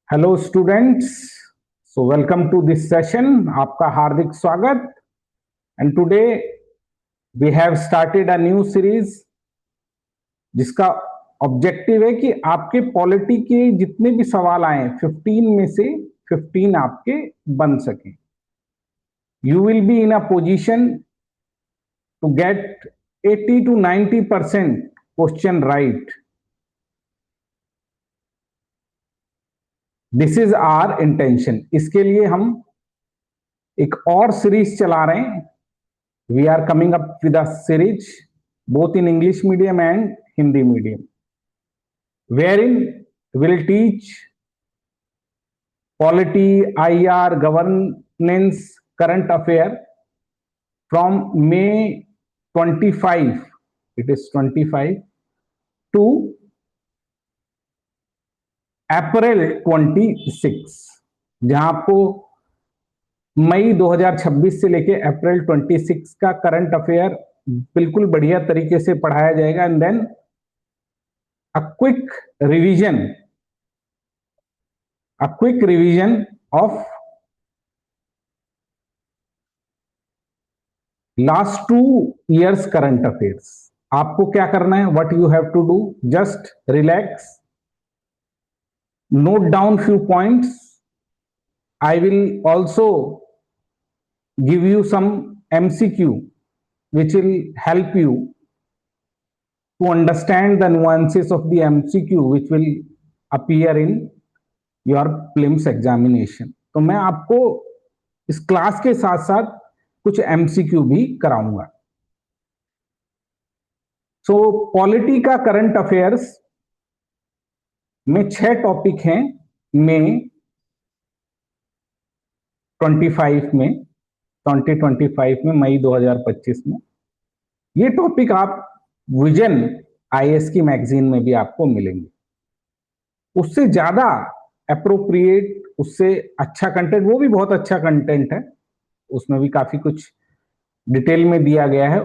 Hello students. Welcome to this session. आपका हार्दिक स्वागत। And today we have started a new series जिसका objective है कि आपके पॉलिटी के जितने भी सवाल आए 15 में से 15 आपके बन सकें। You will be in a position to get 80 to 90% question right. This is our intention. इसके लिए हम एक और सीरीज चला रहे हैं। We are coming up with a series both in English medium and Hindi medium, wherein we'll teach polity, IR, governance, current affair from May 25, it is 25, to April 26, जहां आपको मई 2026 से लेके अप्रैल 26 का करंट अफेयर बिल्कुल बढ़िया तरीके से पढ़ाया जाएगा। And then a quick revision of last 2 years current affairs। आपको क्या करना है? what you have to do, just relax, note down few points. I will also give you some MCQ which will help you to understand the nuances of the MCQ which will appear in your prelims examination। तो मैं आपको इस class के साथ साथ कुछ MCQ भी कराऊंगा। पॉलिटी का करंट अफेयर्स में 6 टॉपिक हैं। में 25 में 2025 में मई 2025 में ये टॉपिक आप विजन IAS की मैगजीन में भी आपको मिलेंगे। उससे ज्यादा अप्रोप्रिएट, उससे अच्छा कंटेंट, वो भी बहुत अच्छा कंटेंट है, उसमें भी काफी कुछ डिटेल में दिया गया है।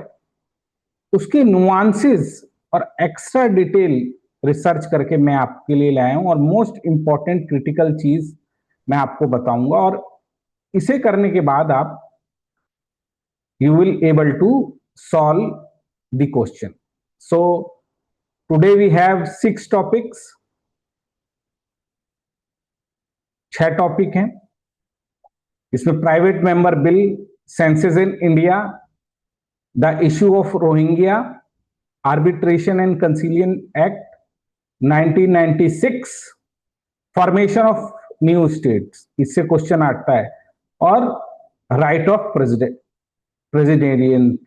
उसके नुआंसेस और एक्स्ट्रा डिटेल रिसर्च करके मैं आपके लिए लाया हूं और मोस्ट इंपॉर्टेंट क्रिटिकल चीज मैं आपको बताऊंगा। और इसे करने के बाद आप you will able to solve the question. So today we have 6 topics. 6 topic हैं। इसमें private member bill, census in India, the issue of Rohingya, arbitration and conciliation act 1996, formation of new states, इससे question आता है, और right of प्रेसिडेंटियन,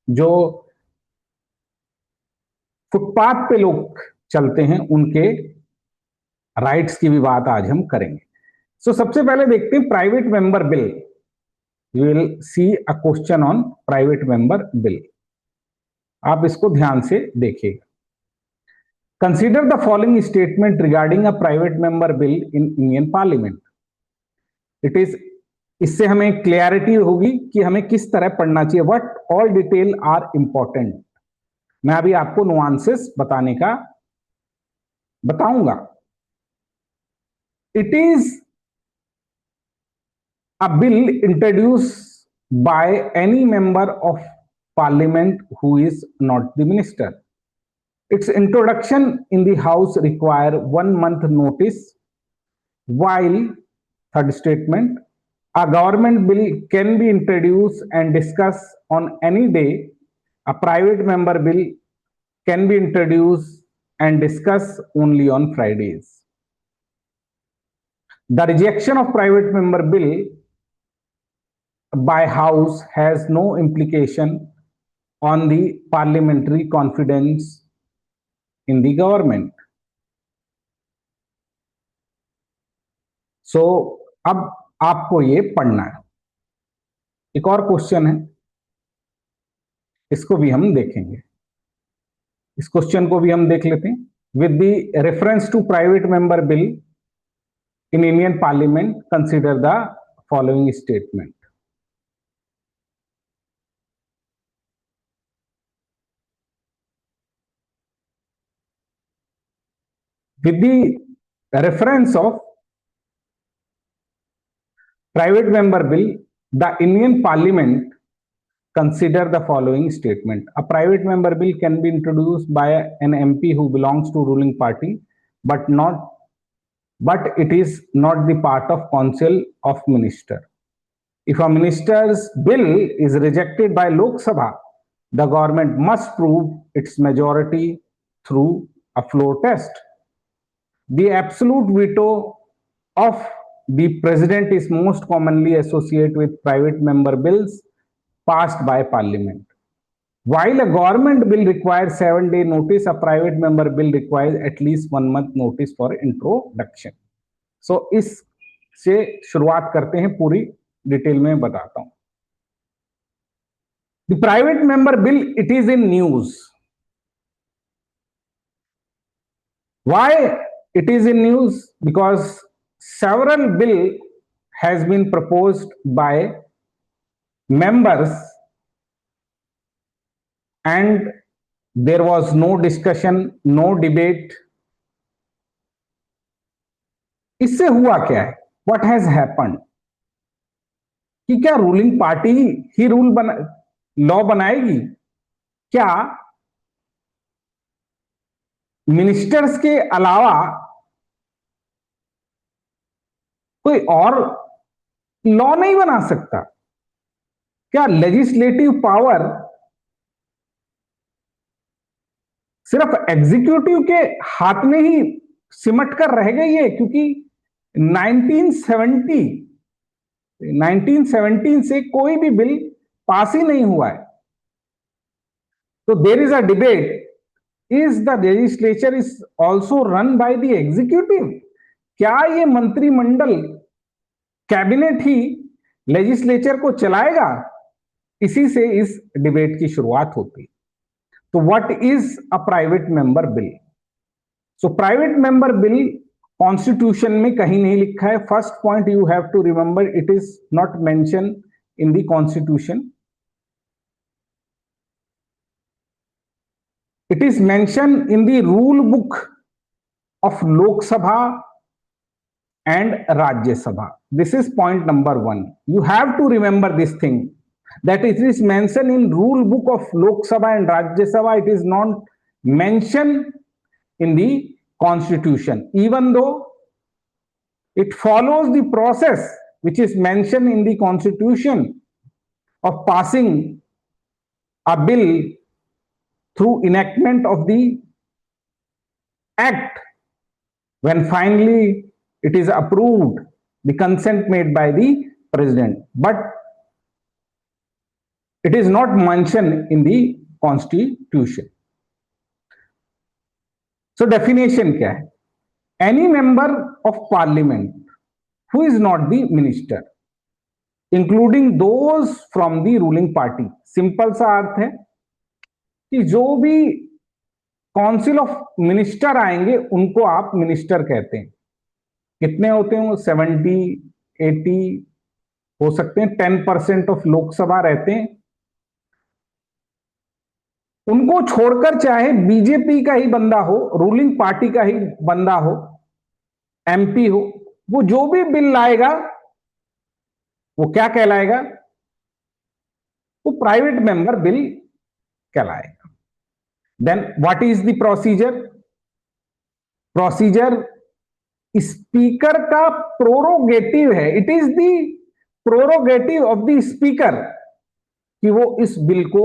जो footpath पे लोग चलते हैं उनके राइट्स की भी बात आज हम करेंगे। सबसे पहले देखते हैं private member bill. You will see a question on private member bill. आप इसको ध्यान से देखिएगा। Consider the following statement regarding a private member bill in Indian parliament. It is, इससे हमें क्लियरिटी होगी कि हमें किस तरह पढ़ना चाहिए। What all detail are important. मैं अभी आपको नुआंसेस बताने का बताऊंगा। It is a bill introduced by any member of parliament who is not the minister. Its introduction in the house require 1 month notice, while third statement, a government bill can be introduced and discussed on any day. A private member bill can be introduced and discussed only on Fridays. The rejection of private member bill by house has no implication on the parliamentary confidence in the government. अब आपको ये पढ़ना है। एक और question है, इसको भी हम देखेंगे। इस क्वेश्चन को भी हम देख लेते हैं। With the reference to private member bill in Indian parliament consider the following statement. With the reference of private member bill, the Indian Parliament consider the following statement. A private member bill can be introduced by an MP who belongs to ruling party, but it is not the part of council of minister. If a minister's bill is rejected by Lok Sabha, the government must prove its majority through a floor test. The absolute veto of the president is most commonly associated with private member bills passed by parliament. While a government bill requires 7-day notice, a private member bill requires at least 1 month notice for introduction. So इससे शुरुआत करते हैं, पूरी detail में बताता हूं. The private member bill, it is in news. Why it is in news? Because several bill has been proposed by members and there was no discussion, no debate. इससे हुआ क्या है? What has happened? कि क्या ruling party ही law बनाएगी? क्या ministers के अलावा कोई और लॉ नहीं बना सकता? क्या लेजिस्लेटिव पावर सिर्फ एग्जीक्यूटिव के हाथ में ही सिमट कर रह गई है? क्योंकि 1917 से कोई भी बिल पास ही नहीं हुआ है. तो there is a debate, is the legislature is also run by the executive? क्या ये मंत्रिमंडल, कैबिनेट ही लेजिस्लेचर को चलाएगा? इसी से इस डिबेट की शुरुआत होती है. तो what is a private member bill? So private member bill constitution में कहीं नहीं लिखा है. First point you have to remember, it is not mention in the constitution. It is mentioned in the rule book of Lok Sabha and Rajya Sabha. This is point number 1. You have to remember this thing, that it is mentioned in rule book of Lok Sabha and Rajya Sabha. It is not mentioned in the constitution, even though it follows the process which is mentioned in the constitution of passing a bill through enactment of the act. When finally it is approved, the consent made by the president, but it is not mentioned in the constitution. So definition क्या है? Any member of parliament who is not the minister, including those from the ruling party. Simple सा अर्थ है कि जो भी council of minister आएंगे उनको आप मिनिस्टर कहते हैं. कितने होते हैं वो? 70-80 हो सकते हैं. 10% ऑफ लोकसभा रहते हैं. उनको छोड़कर चाहे बीजेपी का ही बंदा हो, रूलिंग पार्टी का ही बंदा हो, एमपी हो, वो जो भी बिल लाएगा वो क्या कहलाएगा? वो प्राइवेट मेंबर बिल कहलाएगा. Then what is the procedure? Procedure speaker का प्रोरोगेटिव है. It is the prerogative of the speaker कि वो इस बिल को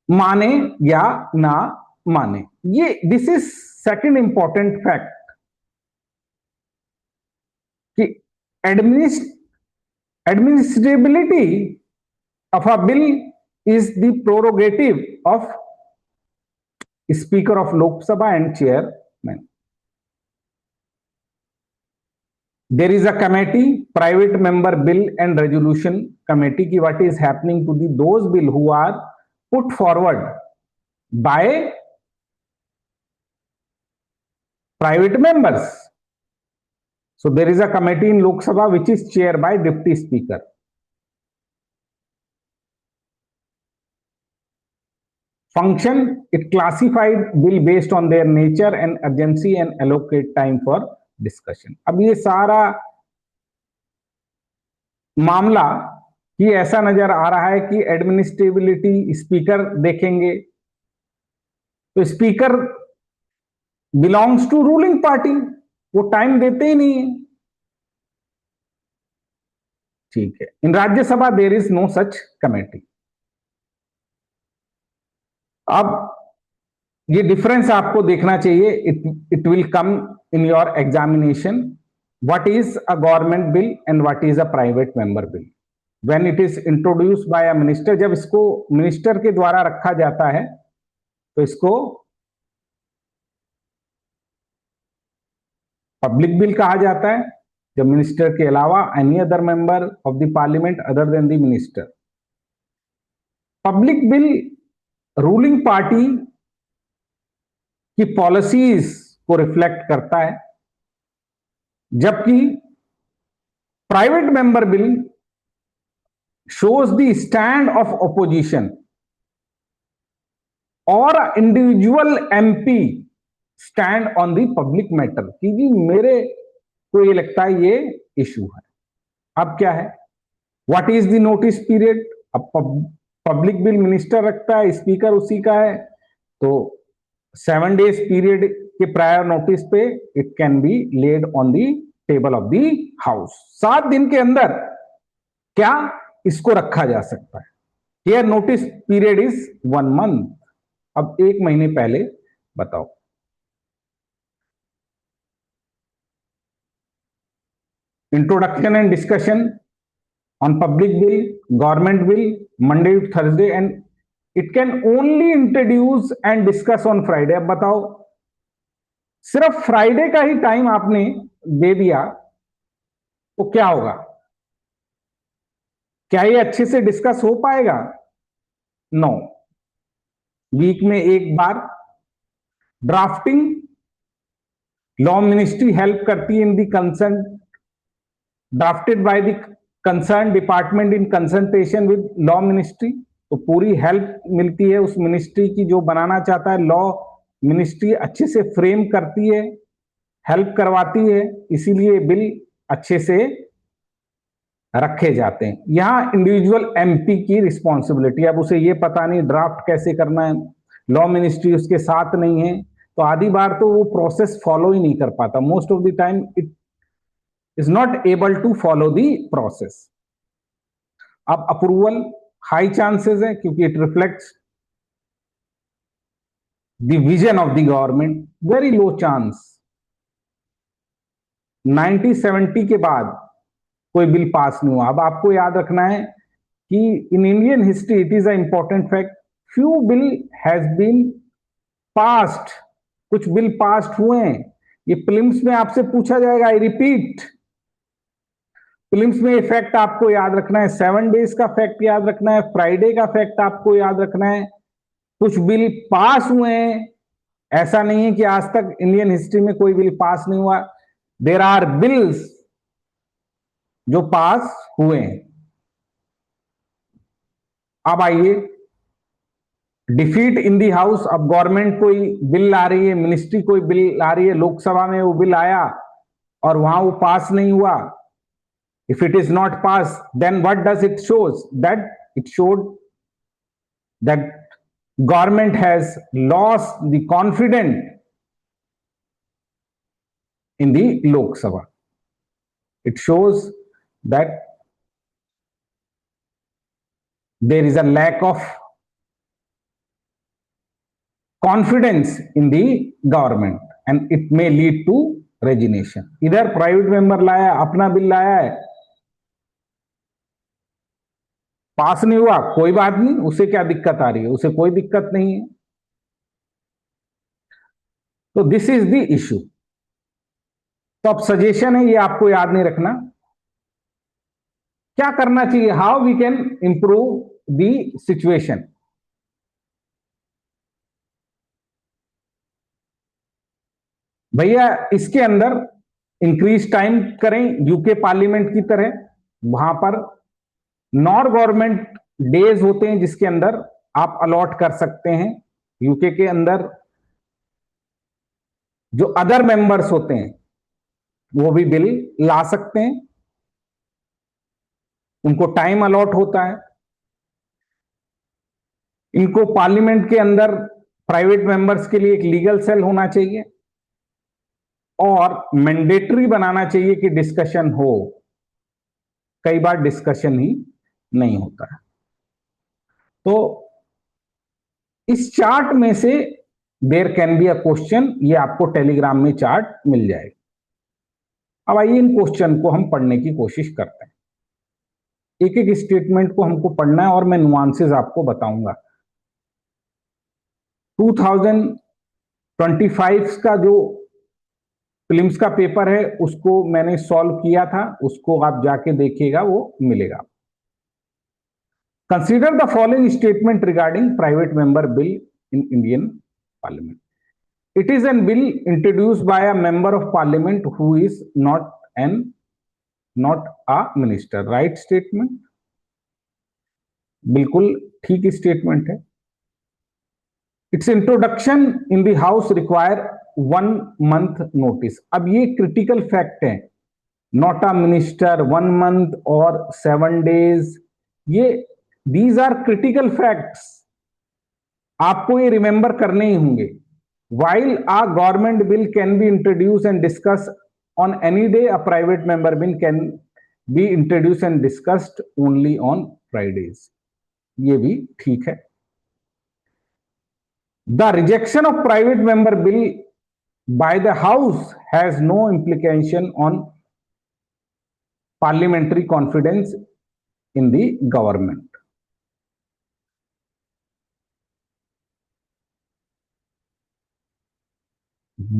माने या ना माने. ये this is second important fact कि administrability of a bill is the prerogative of Speaker of Lok Sabha and Chairman. There is a committee, Private Member Bill and Resolution Committee, ki what is happening to those bill who are put forward by private members. So there is a committee in Lok Sabha which is chaired by Deputy Speaker. Function, it classified bill based on their nature and urgency and allocate time for discussion. अब ये सारा मामला कि ऐसा नजर आ रहा है कि एडमिनिस्ट्रेबिलिटी स्पीकर देखेंगे, तो speaker belongs to ruling party, वो टाइम देते ही नहीं है। ठीक है, in Rajya Sabha there is no such committee. अब ये डिफरेंस आपको देखना चाहिए, it will come in your examination, what is a government bill and what is a private member bill when it is introduced by a minister. जब इसको minister के द्वारा रखा जाता है तो इसको पब्लिक बिल कहा जाता है, जब मिनिस्टर के अलावा any other member of the parliament other than the minister. Public bill ruling party की पॉलिसीज को रिफ्लेक्ट करता है, जबकि private member bill shows the stand of opposition और individual MP stand on the public matter कि जी मेरे को ये लगता है ये इशू है। अब क्या है, what is the notice period. अब पब्लिक बिल मिनिस्टर रखता है, स्पीकर उसी का है, तो 7 days पीरियड के प्रायर नोटिस पे it can be laid on the table of the house. 7 दिन के अंदर क्या इसको रखा जा सकता है। Here notice period is 1 month। अब 1 महीने पहले बताओ। Introduction and discussion on public bill, government bill, Monday to Thursday, and it can only introduce and discuss on Friday. अब बताओ, सिर्फ फ्राइडे का ही टाइम आपने दे दिया तो क्या होगा, क्या ये अच्छे से डिस्कस हो पाएगा? नो। वीक में एक बार ड्राफ्टिंग लॉ मिनिस्ट्री हेल्प करती है in the concern, drafted by the concern department in consultation with law ministry. तो पूरी हेल्प मिलती है उस मिनिस्ट्री की जो बनाना चाहता है। लॉ मिनिस्ट्री अच्छे से फ्रेम करती है, हेल्प करवाती है, इसीलिए बिल अच्छे से रखे जाते हैं। यहां इंडिविजुअल एमपी की रिस्पॉन्सिबिलिटी, अब उसे ये पता नहीं ड्राफ्ट कैसे करना है, लॉ मिनिस्ट्री उसके साथ नहीं है, तो आधी बार तो वो प्रोसेस फॉलो ही नहीं कर पाता। Most of the time it is not able to follow the process. अब अप्रूवल हाई चांसेस है क्योंकि it reflects the vision of the government, very low chance. 1970 के बाद कोई बिल पास नहीं हुआ। अब आपको याद रखना है कि in Indian history it is a important fact, few bill has been passed, कुछ बिल पास्ड हुए हैं। ये प्रीलिम्स में आपसे पूछा जाएगा, आई रिपीट, प्रीलिम्स में ये फैक्ट आपको याद रखना है, 7 days का फैक्ट याद रखना है, फ्राइडे का फैक्ट आपको याद रखना है। कुछ बिल पास हुए हैं, ऐसा नहीं है कि आज तक इंडियन हिस्ट्री में कोई बिल पास नहीं हुआ। देर आर बिल्स जो पास हुए हैं। अब आइए, डिफीट इन दी हाउस। अब गवर्नमेंट कोई बिल ला रही है, मिनिस्ट्री कोई बिल ला रही है, लोकसभा में वो बिल आया और वहां वो पास नहीं हुआ। If it is not pass then what does it shows, that it showed that government has lost the confidence in the Lok Sabha. It shows that there is a lack of confidence in the government and it may lead to resignation. इधर private member लाया, अपना bill लाया है, पास नहीं हुआ, कोई बात नहीं, उसे क्या दिक्कत आ रही है, उसे कोई दिक्कत नहीं है। तो दिस इज द इशू। तो अब सजेशन है, ये आपको याद नहीं रखना, क्या करना चाहिए, how we can improve the situation. भैया इसके अंदर इंक्रीज टाइम करें यूके पार्लियामेंट की तरह, वहां पर नॉन गवर्नमेंट डेज होते हैं जिसके अंदर आप अलॉट कर सकते हैं। यूके के अंदर जो अदर मेंबर्स होते हैं वो भी बिल ला सकते हैं। उनको टाइम अलॉट होता है, इनको पार्लियामेंट के अंदर प्राइवेट मेंबर्स के लिए एक लीगल सेल होना चाहिए और मैंडेटरी बनाना चाहिए कि डिस्कशन हो। कई बार डिस्कशन ही नहीं होता है। तो इस चार्ट में से there can be a question, ये आपको टेलीग्राम में चार्ट मिल जाएगा। अब आइए इन क्वेश्चन को हम पढ़ने की कोशिश करते हैं। एक एक स्टेटमेंट को हमको पढ़ना है और मैं नुआंसेस आपको बताऊंगा। 2025 का जो प्रीलिम्स का पेपर है उसको मैंने सॉल्व किया था, उसको आप जाके देखिएगा, वो मिलेगा। Consider the following statement regarding private member bill in Indian parliament. It is a bill introduced by a member of parliament who is not a minister. Right statement? बिल्कुल ठीक स्टेटमेंट है। Its introduction in the house require 1 month notice. अब ये critical fact है, not a minister, 1 month और 7 days, ये these are critical facts, आपको ये रिमेंबर करने ही होंगे। While a government bill can be introduced and discussed on any day, a private member bill can be introduced and discussed only on Fridays. ये भी ठीक है। The rejection of private member bill by the House has no implication on parliamentary confidence in the government.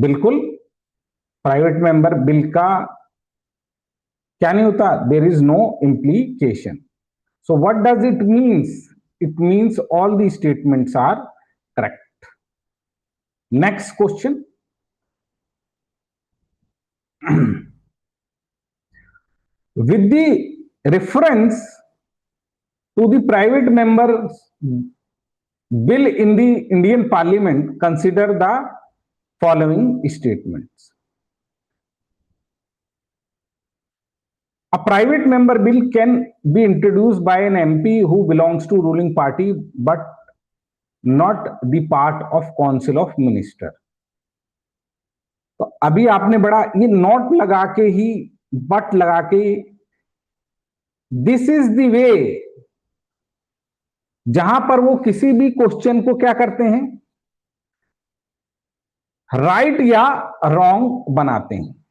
बिल्कुल private member bill का क्या नहीं होता, there is no implication. So what does it means? It means all the statements are correct. Next question, with the reference to the private members bill in the Indian Parliament, consider the following statements. A private member bill can be introduced by an MP who belongs to ruling party but not the part of Council of Minister. तो अभी आपने बड़ा ये not लगा के ही, but लगा के, this is the way, जहां पर वो किसी भी क्वेश्चन को क्या करते हैं, राइट या रॉन्ग बनाते हैं।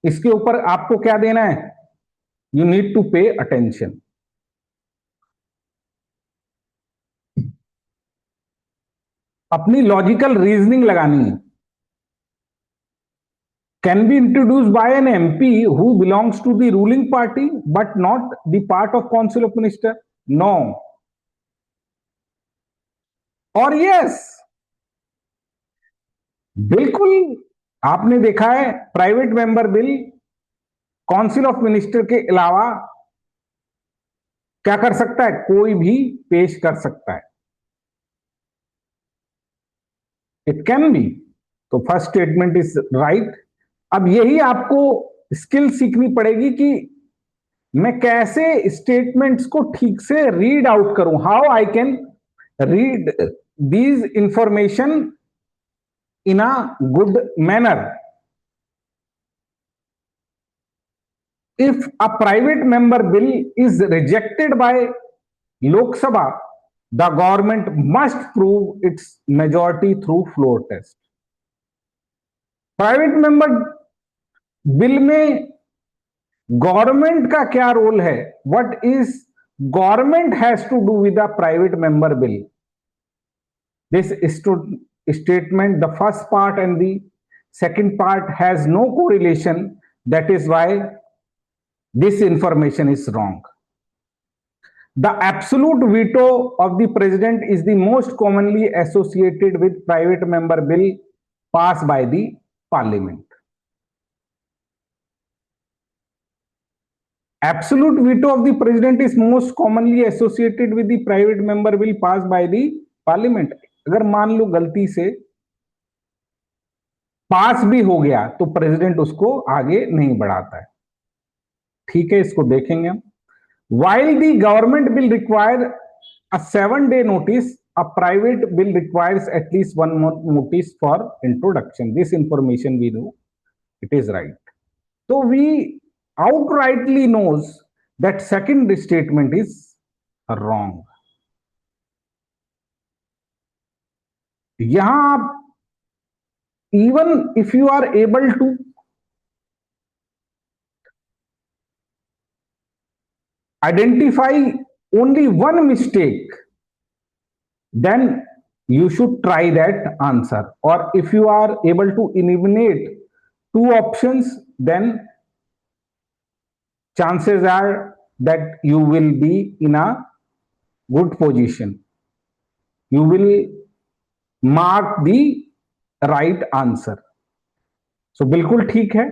इसके ऊपर आपको क्या देना है, you need to pay attention. अपनी लॉजिकल रीजनिंग लगानी है। Can be introduced by an MP who belongs to the ruling party but not the part of council of minister, no. और यस, बिल्कुल आपने देखा है private member bill council of minister के अलावा क्या कर सकता है, कोई भी पेश कर सकता है। It can be. तो फर्स्ट स्टेटमेंट इज राइट। अब यही आपको स्किल सीखनी पड़ेगी कि मैं कैसे स्टेटमेंट्स को ठीक से रीड आउट करूं, how I can read these information in a good manner. If a private member bill is rejected by Lok Sabha, the government must prove its majority through floor test. Private member bill में government का क्या role है, what is government has to do with the private member bill? This statement, the first part and the second part has no correlation, that is why this information is wrong. The absolute veto of the president is the most commonly associated with private member bill passed by the parliament. Absolute veto of the president is most commonly associated with the private member bill passed by the parliament. अगर मान लो गलती से पास भी हो गया तो president उसको आगे नहीं बढ़ाता है। ठीक है, इसको देखेंगे हम। while the government will require a 7-day notice, a private bill requires at least 1 month notice for introduction. This information we know, it is right. So we outrightly knows that second statement is wrong. यहां आप even if you are able to identify only one mistake, then you should try that answer. Or if you are able to eliminate 2 options, then chances are that you will be in a good position. You will mark the right answer. So बिल्कुल ठीक है.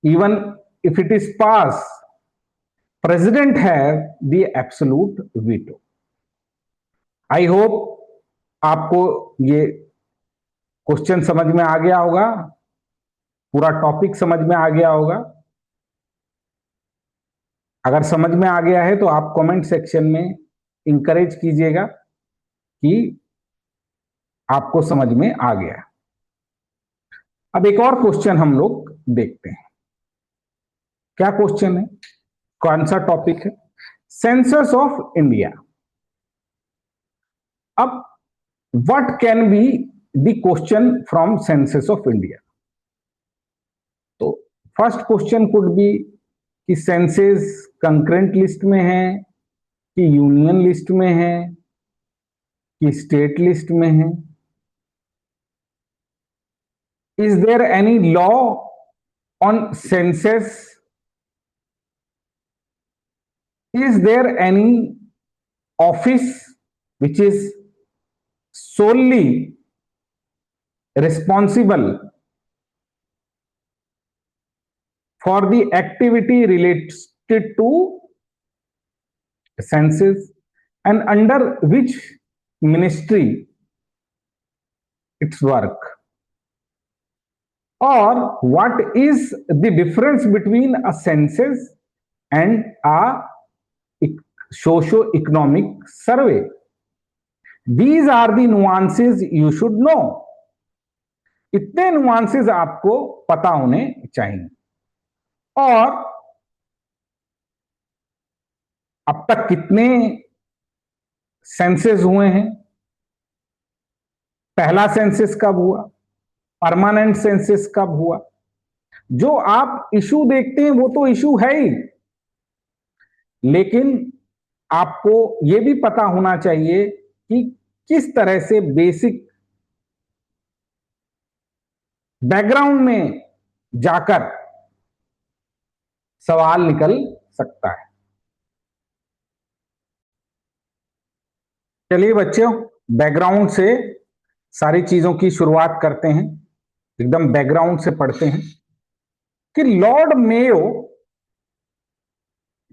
Even if it is pass, president have the absolute veto. I hope आपको ये question समझ में आ गया होगा, पूरा टॉपिक समझ में आ गया होगा. अगर समझ में आ गया है तो आप कमेंट सेक्शन में इंकरेज कीजिएगा कि आपको समझ में आ गया. अब एक और क्वेश्चन हम लोग देखते हैं. क्या क्वेश्चन है, कौन सा टॉपिक है? Census of India. अब what can be the question from census of India? तो फर्स्ट क्वेश्चन कुड बी कि सेंसस कंकरेंट लिस्ट में है, कि यूनियन लिस्ट में है, कि स्टेट लिस्ट में है. Is there any law on census? Is there any office which is solely responsible for the activity related to census, and under which ministry its work? Or what is the difference between a census and a socio-economic survey? These are the nuances you should know. इतने nuances आपको पता होने चाहिए. और अब तक कितने census हुए हैं? पहला सेंसस कब हुआ? परमानेंट सेंसस कब हुआ? जो आप इशू देखते हैं वो तो इशू है ही, लेकिन आपको यह भी पता होना चाहिए कि किस तरह से बेसिक बैकग्राउंड में जाकर सवाल निकल सकता है. चलिए बच्चों, बैकग्राउंड से सारी चीजों की शुरुआत करते हैं. एकदम बैकग्राउंड से पढ़ते हैं कि लॉर्ड मेयो,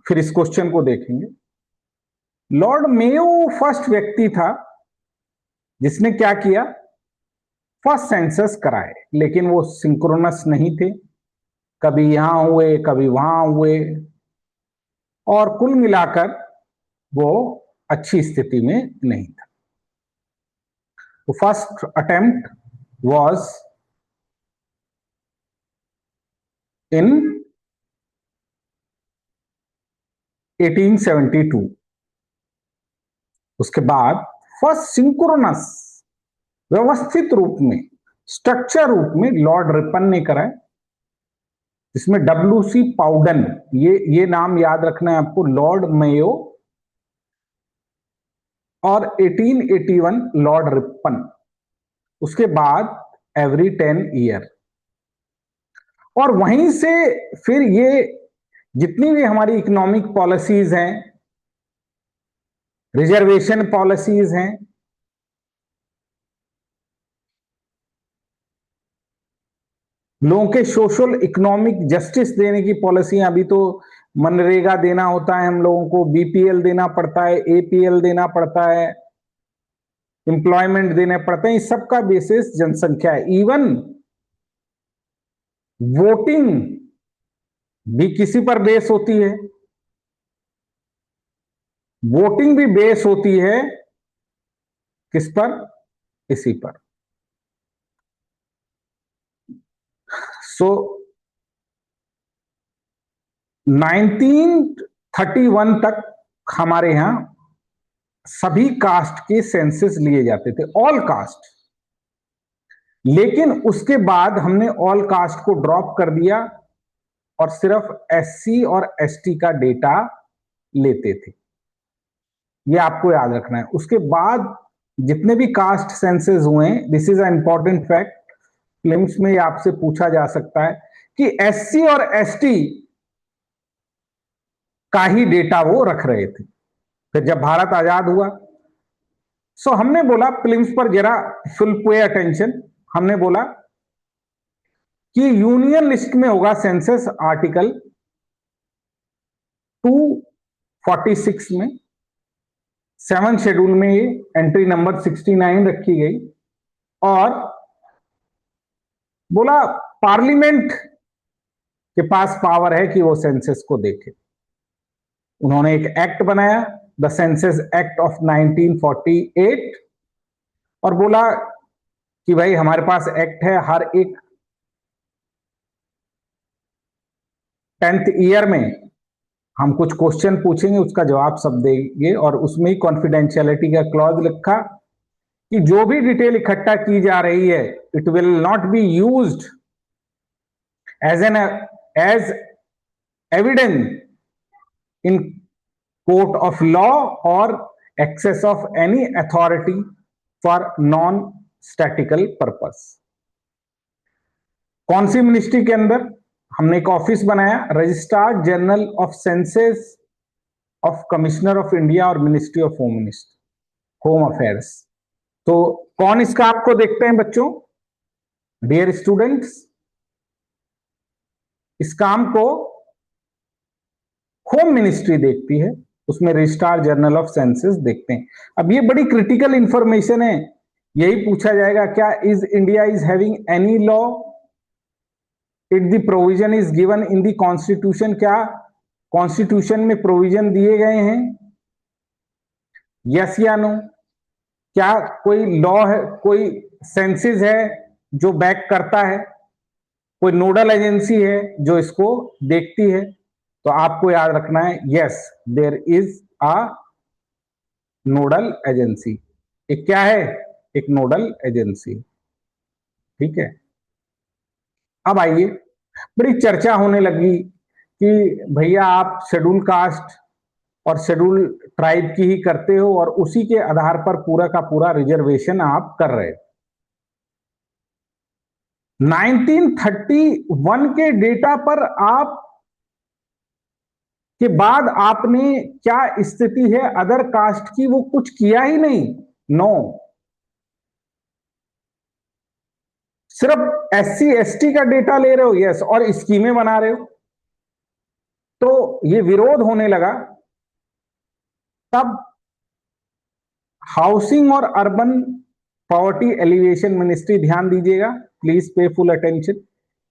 फिर इस क्वेश्चन को देखेंगे. लॉर्ड मेयो फर्स्ट व्यक्ति था जिसने क्या किया, फर्स्ट सेंसस कराए. लेकिन वो सिंक्रोनस नहीं थे, कभी यहां हुए कभी वहां हुए, और कुल मिलाकर वो अच्छी स्थिति में नहीं था. तो फर्स्ट अटेम्प्ट वाज इन 1872. उसके बाद फर्स्ट सिंक्रोनस व्यवस्थित रूप में, स्ट्रक्चर रूप में लॉर्ड रिपन ने कराए, जिसमें WC पाउडन, ये नाम याद रखना है आपको, लॉर्ड मेयो, और 1881 लॉर्ड रिपन. उसके बाद एवरी 10 ईयर. और वहीं से फिर ये जितनी भी हमारी इकोनॉमिक पॉलिसीज हैं, रिजर्वेशन पॉलिसीज हैं, लोगों के सोशल इकोनॉमिक जस्टिस देने की पॉलिसियां, अभी तो मनरेगा देना होता है हम लोगों को, BPL देना पड़ता है, APL देना पड़ता है, एम्प्लॉयमेंट देने पड़ते हैं. इस सबका बेसिस जनसंख्या है. इवन वोटिंग भी किसी पर बेस होती है, वोटिंग भी बेस होती है किस पर? इसी पर। सो 1931 तक हमारे यहां सभी कास्ट के सेंसस लिए जाते थे, ऑल कास्ट। लेकिन उसके बाद हमने ऑल कास्ट को ड्रॉप कर दिया और सिर्फ एससी और एसटी का डेटा लेते थे। ये आपको याद रखना है। उसके बाद जितने भी कास्ट सेंसस हुए, this is a important fact, films में आपसे पूछा जा सकता है कि एससी और एसटी का ही डेटा वो रख रहे थे। फिर जब भारत आजाद हुआ, सो हमने बोला फिल्म्स पर जरा फुल पे अटेंशन, हमने बोला कि यूनियन लिस्ट में होगा सेंसस आर्टिकल 246 में, 7 शेड्यूल में ये एंट्री नंबर 69 रखी गई, और बोला पार्लियामेंट के पास पावर है कि वो सेंसस को देखे। उन्होंने एक एक्ट बनाया, द सेंसस एक्ट ऑफ 1948, और बोला कि भाई हमारे पास एक्ट है, हर एक 10th ईयर में हम कुछ क्वेश्चन पूछेंगे, उसका जवाब सब देंगे, और उसमें ही कॉन्फिडेंशियलिटी का क्लॉज लिखा कि जो भी डिटेल इकट्ठा की जा रही है, it will not be used as evidence in court of law और access of any authority for non statistical purpose. कौन सी मिनिस्ट्री के अंदर? हमने एक ऑफिस बनाया, registrar general of census of commissioner of India और मिनिस्ट्री ऑफ होम अफेयर्स। तो कौन इसका आपको देखते हैं बच्चों? डियर स्टूडेंट्स, इस काम को होम मिनिस्ट्री देखती है, उसमें रजिस्ट्रार जनरल ऑफ सेंसस देखते हैं। अब ये बड़ी क्रिटिकल इंफॉर्मेशन है, यही पूछा जाएगा, क्या is India is having any law it the provision is given in the constitution? क्या कॉन्स्टिट्यूशन में प्रोविजन दिए गए हैं? यस या नो? क्या कोई लॉ है, कोई सेंसस है जो बैक करता है? कोई नोडल एजेंसी है जो इसको देखती है? तो आपको याद रखना है, yes there is a nodal agency. एक क्या है? एक नोडल एजेंसी। ठीक है। अब आइए, बड़ी चर्चा होने लगी कि भैया आप शेड्यूल कास्ट और शेड्यूल ट्राइब की ही करते हो और उसी के आधार पर पूरा का पूरा रिजर्वेशन आप कर रहे हो। 1931 के डेटा पर आप के बाद आपने क्या स्थिति है अदर कास्ट की, वो कुछ किया ही नहीं। नो, सिर्फ एससी एसटी का डेटा ले रहे हो, यस, और स्कीमें बना रहे हो। तो ये विरोध होने लगा। तब हाउसिंग और अर्बन पॉवर्टी एलिवेशन मिनिस्ट्री, ध्यान दीजिएगा, प्लीज पे फुल अटेंशन,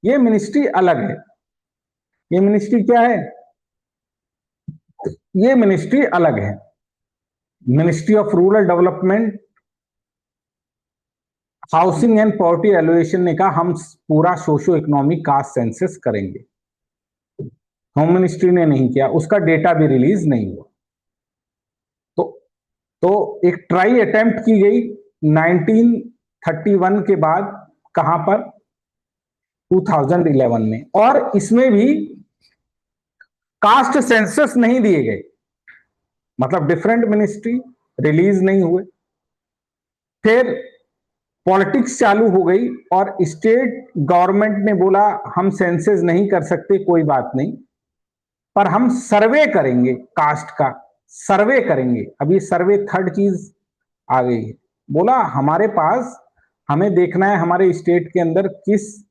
ये मिनिस्ट्री अलग है। ये मिनिस्ट्री क्या है? ये मिनिस्ट्री अलग है, ministry of rural development, housing and poverty alleviation ने कहा हम पूरा सोशो इकोनॉमिक कास्ट सेंसस करेंगे। होम मिनिस्ट्री ने नहीं किया, उसका डेटा भी रिलीज नहीं हुआ। तो तो एक ट्राई अटेम्प्ट की गई 1931 के बाद, कहां पर? 2011 में, और इसमें भी कास्ट सेंसस नहीं दिए गए, मतलब डिफरेंट मिनिस्ट्री रिलीज नहीं हुए। फिर पॉलिटिक्स चालू हो गई और स्टेट गवर्नमेंट ने बोला हम सेंसस नहीं कर सकते, कोई बात नहीं, पर हम सर्वे करेंगे, कास्ट का सर्वे करेंगे। अभी सर्वे थर्ड चीज आ गई है। बोला हमारे पास, हमें देखना है हमारे स्टेट के अंदर किस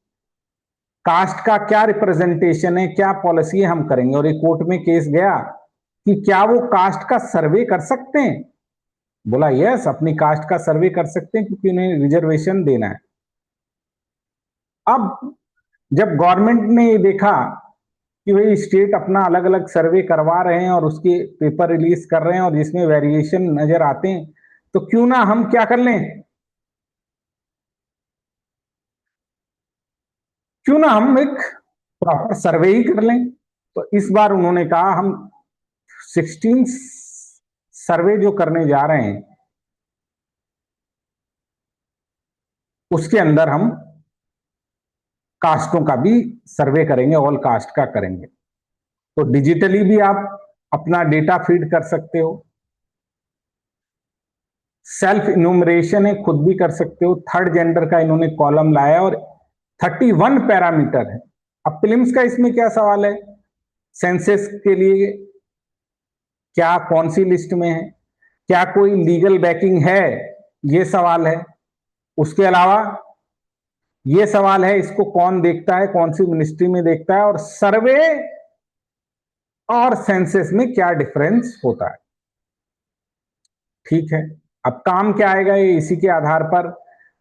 कास्ट का क्या रिप्रेजेंटेशन है, क्या पॉलिसी है, हम करेंगे। और एक कोर्ट में केस गया कि क्या वो कास्ट का सर्वे कर सकते हैं? बोला यस, अपनी कास्ट का सर्वे कर सकते हैं क्योंकि उन्हें रिजर्वेशन देना है। अब जब गवर्नमेंट ने ये देखा कि भाई स्टेट अपना अलग अलग सर्वे करवा रहे हैं और उसके पेपर रिलीज कर रहे हैं और जिसमें वेरिएशन नजर आते हैं, तो क्यों ना हम क्या कर लें, क्यों ना हम एक प्रॉपर सर्वे ही कर लें। तो इस बार उन्होंने कहा हम 16 सर्वे जो करने जा रहे हैं उसके अंदर हम कास्टों का भी सर्वे करेंगे, ऑल कास्ट का करेंगे। तो डिजिटली भी आप अपना डेटा फीड कर सकते हो, सेल्फ इन्यूमरेशन है, खुद भी कर सकते हो। थर्ड जेंडर का इन्होंने कॉलम लाया और 31 पैरामीटर है। अब प्रीलिम्स का इसमें क्या सवाल है, सेंसस के लिए क्या कौन सी लिस्ट में है, क्या कोई लीगल बैकिंग है, ये सवाल है। उसके अलावा ये सवाल है इसको कौन देखता है, कौन सी मिनिस्ट्री में देखता है, और सर्वे और सेंसस में क्या डिफरेंस होता है। ठीक है, अब काम क्या आएगा ये, इसी के आधार पर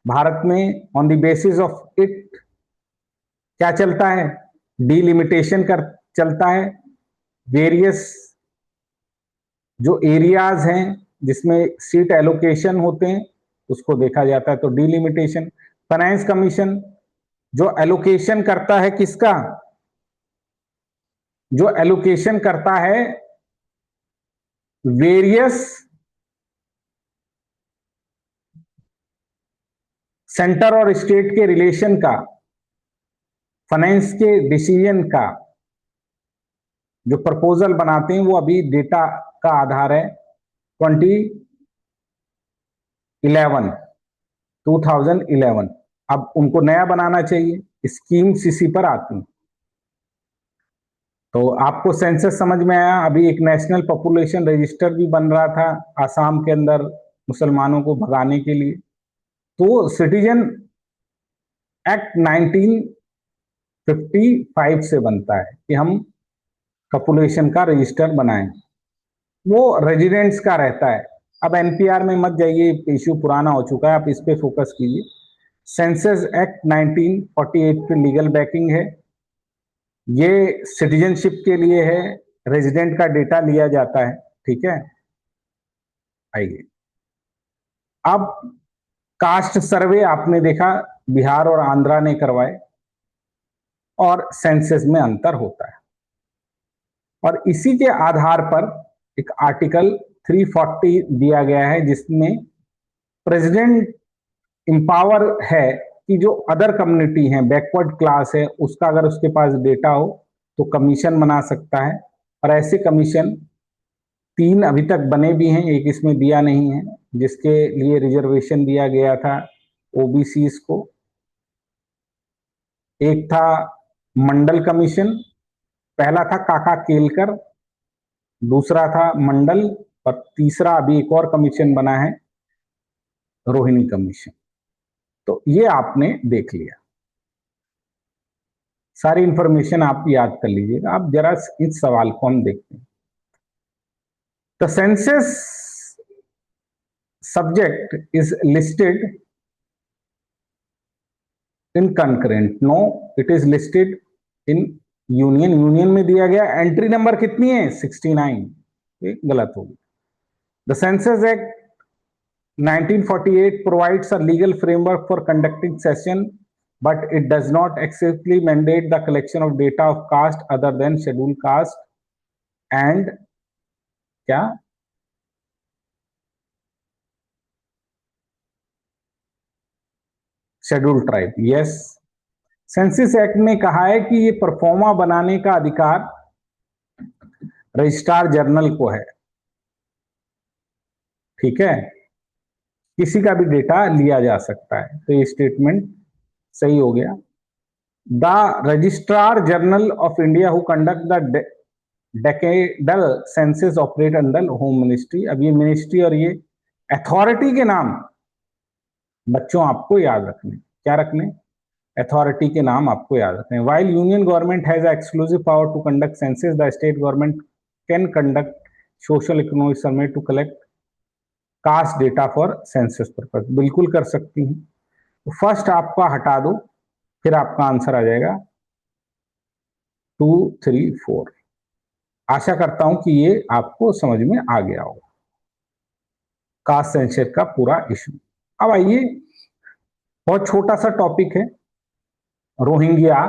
भारत में on the basis of it क्या चलता है, डीलिमिटेशन कर चलता है। वेरियस जो एरियाज हैं जिसमें सीट एलोकेशन होते हैं उसको देखा जाता है, तो डीलिमिटेशन। फाइनेंस कमीशन जो एलोकेशन करता है किसका, जो एलोकेशन करता है वेरियस सेंटर और स्टेट के रिलेशन का, फाइनेंस के डिसीजन का जो प्रपोजल बनाते हैं वो अभी डेटा का आधार है 2011। अब उनको नया बनाना चाहिए, स्कीम्स इसी पर आती हैं। तो आपको सेंसस समझ में आया। अभी एक नेशनल पॉपुलेशन रजिस्टर भी बन रहा था आसाम के अंदर मुसलमानों को भगाने के लिए। तो सिटीजन एक्ट 1955 से बनता है कि हम पॉपुलेशन का रजिस्टर बनाएं, वो रेजिडेंट्स का रहता है। अब एनपीआर में मत जाइए, इश्यू पुराना हो चुका है, आप इस पे फोकस कीजिए। सेंसस एक्ट 1948 पे लीगल बैकिंग है, ये सिटीजनशिप के लिए है, रेजिडेंट का डेटा लिया जाता है। ठीक है, आइए अब कास्ट सर्वे आपने देखा बिहार और आंध्रा ने करवाए और सेंसस में अंतर होता है, और इसी के आधार पर एक आर्टिकल 340 दिया गया है जिसमें प्रेसिडेंट इंपावर है कि जो अदर कम्युनिटी है, बैकवर्ड क्लास है, उसका अगर उसके पास डेटा हो तो कमीशन बना सकता है। और ऐसे कमीशन 3 अभी तक बने भी हैं, एक इसमें दिया नहीं है जिसके लिए रिजर्वेशन दिया गया था ओबीसीज को। एक था मंडल कमीशन, पहला था काका केलकर, दूसरा था मंडल, और तीसरा अभी एक और कमीशन बना है रोहिणी कमीशन। तो ये आपने देख लिया, सारी इंफॉर्मेशन आप याद कर लीजिएगा। आप जरा इस सवाल को हम देखते हैं। The census subject is listed in concurrent, no it is listed in union. Union में दिया गया एंट्री नंबर कितनी है 69, ये गलत होगी। The census act 1948 provides a legal framework for conducting session, but it does not explicitly mandate the collection of data of caste other than scheduled caste and क्या scheduled tribe. Yes, census act ने कहा है कि ये pro forma बनाने का अधिकार registrar general को है। ठीक है, किसी का भी डेटा लिया जा सकता है, तो ये स्टेटमेंट सही हो गया। The registrar general of India who conduct the decadal census operate under home ministry. अब ये मिनिस्ट्री और ये अथॉरिटी के नाम बच्चों आपको याद रखने, क्या रखने, अथॉरिटी के नाम आपको याद रखने। While union government has exclusive power to conduct census, the state government can conduct social economic survey to collect caste data for census purpose. बिल्कुल कर सकती हैं। तो फर्स्ट आपका हटा दो, फिर आपका आंसर आ जाएगा 234। आशा करता हूं कि ये आपको समझ में आ गया होगा कास्ट सेंसस का पूरा इशू। अब आइए, बहुत छोटा सा टॉपिक है, रोहिंग्या